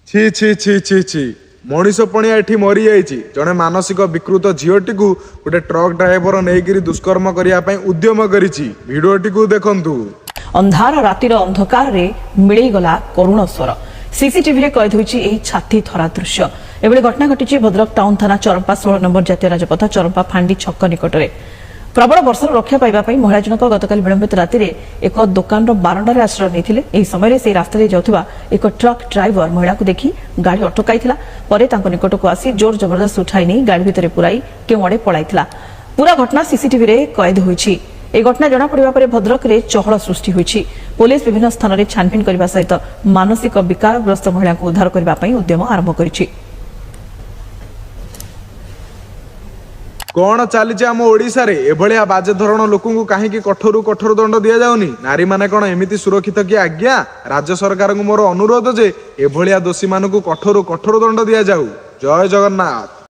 छी छी छी छी छी मनीष पणिया एठी मरी जाइछि। जड़े मानसिक विकृत झीटी को गोटे ट्रक ड्राइवर नहीं दुष्कर्म करने उद्यम करिछि। भिडियोटी को देखंतु। अंधार रातिर अंधकार रे मिलैगला करुण स्वर सीसीटीवी रे कैद होइछि एही छाती थरा दृश्य। एबळे घटना घटिछि भद्रक टाउन थाना चरंपा 16 नंबर जातीय राजपथ चरंपा फांडी छक निकटरे। प्रबल वर्षार रक्षा पाइबा महिला जनक गतकाल विलंबित राति एक दुकान बारंडार आश्रय नहीं। यह समय से रास्ता जाउथबा एक ट्रक ड्राइवर महिला को देखी गाड़ी अटकाईला। निकट को आसी जोर जबरदस्त उठाई नहीं गाड़ी भितर पुराई केउआड़े पलाइथिला। पूरा घटना सीसीटीवी रे कैद होइछि। ए घटना जना पड़िबा परे भद्रक रे चहल सृष्टि होइछि। पुलिस विभिन्न स्थान रे छानबिन करबा सहित मानसिक विकारग्रस्त महिला को उद्धार करबा पई उद्यम आरंभ करिछि। कौन चली आम ओडिशा रे एभलिया बाजे धरण लोक कहीं कठोर कठोर दंड दि जाउनी? नारी माने कौन एमिति सुरक्षित कि आज्ञा? राज्य सरकार को मोर अनुरोध जे एभलिया दोषी मानू कठोर कठोर दंड दि जाऊ। जय जगन्नाथ।